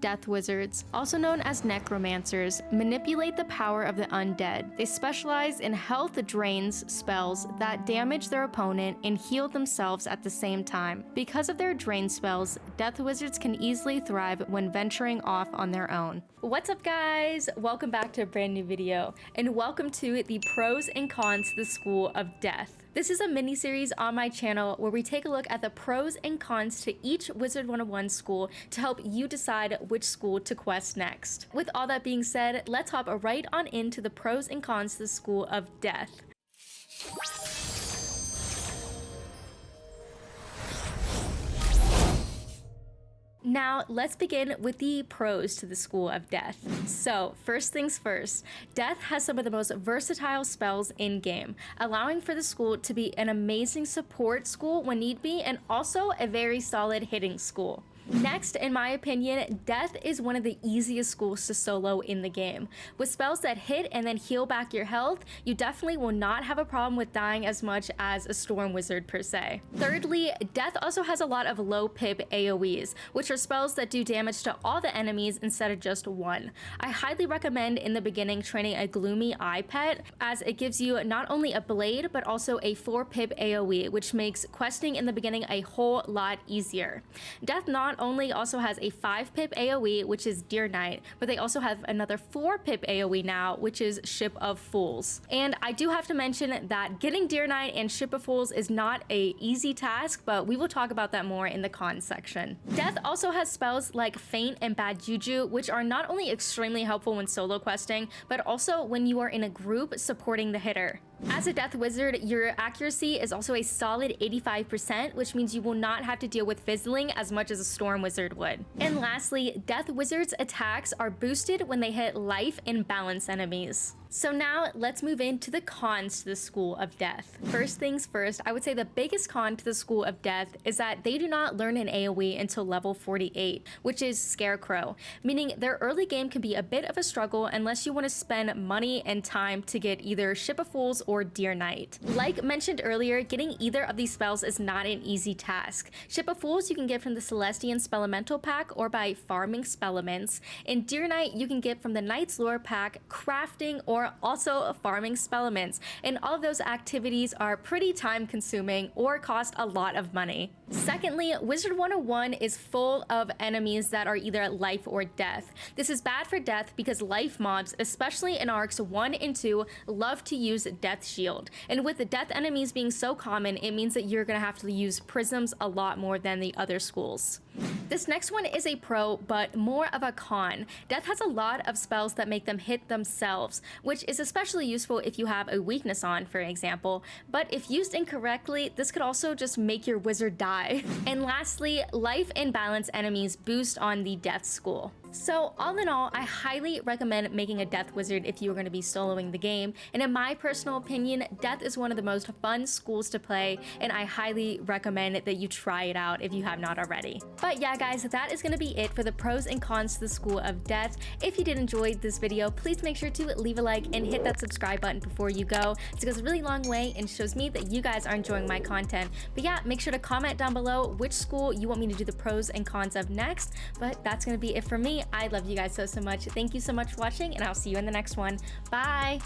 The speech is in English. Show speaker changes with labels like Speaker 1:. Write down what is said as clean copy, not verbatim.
Speaker 1: Death wizards, also known as necromancers, manipulate the power of the undead. They specialize in health drains spells that damage their opponent and heal themselves at the same time. Because of their drain spells, death wizards can easily thrive when venturing off on their own. What's up, guys? Welcome back to a brand new video, and welcome to the pros and cons to the School of Death. This is a mini-series on my channel where we take a look at the pros and cons to each Wizard101 school to help you decide which school to quest next. With all that being said, let's hop right on into the pros and cons to the School of Death. Now, let's begin with the pros to the School of Death. So, first things first, Death has some of the most versatile spells in-game, allowing for the school to be an amazing support school when need be, and also a very solid hitting school. Next, in my opinion, Death is one of the easiest schools to solo in the game. With spells that hit and then heal back your health, you definitely will not have a problem with dying as much as a Storm Wizard per se. Thirdly, Death also has a lot of low pip AoEs, which are spells that do damage to all the enemies instead of just one. I highly recommend in the beginning training a Gloomy Eye pet, as it gives you not only a blade but also a 4 pip AoE, which makes questing in the beginning a whole lot easier. Death not only also has a 5 pip AoE, which is Dear Knight, but they also have another 4 pip AoE now, which is Ship of Fools. And I do have to mention that getting Dear Knight and Ship of Fools is not a easy task, but we will talk about that more in the cons section. Death also has spells like Feint and Bad Juju, which are not only extremely helpful when solo questing, but also when you are in a group supporting the hitter. As a Death Wizard, your accuracy is also a solid 85%, which means you will not have to deal with fizzling as much as a Storm Wizard would. And lastly, Death Wizards' attacks are boosted when they hit life and balance enemies. So now let's move into the cons to the School of Death. First things first, I would say the biggest con to the School of Death is that they do not learn an AoE until level 48, which is Scarecrow, meaning their early game can be a bit of a struggle unless you want to spend money and time to get either Ship of Fools or Dear Knight. Like mentioned earlier, getting either of these spells is not an easy task. Ship of Fools you can get from the Celestian Spelemental pack or by farming Spelements, and Dear Knight you can get from the Knight's Lore pack, crafting, or also farming Spelements, and all of those activities are pretty time consuming or cost a lot of money. Secondly, Wizard101 is full of enemies that are either life or death. This is bad for death because life mobs, especially in arcs 1 and 2, love to use Death Shield, and with the death enemies being so common, it means that you're gonna have to use prisms a lot more than the other schools. This next one is a pro, but more of a con. Death has a lot of spells that make them hit themselves, which is especially useful if you have a weakness on, for example, but if used incorrectly, this could also just make your wizard die. And lastly, life and balance enemies boost on the Death School. So all in all, I highly recommend making a Death Wizard if you are going to be soloing the game, and in my personal opinion, Death is one of the most fun schools to play, and I highly recommend that you try it out if you have not already. But yeah guys, that is going to be it for the pros and cons to the School of Death. If you did enjoy this video, please make sure to leave a like and hit that subscribe button before you go. It goes a really long way and shows me that you guys are enjoying my content. But yeah, make sure to comment down below which school you want me to do the pros and cons of next. But that's going to be it for me. I love you guys so much. Thank you so much for watching, and I'll see you in the next one. Bye!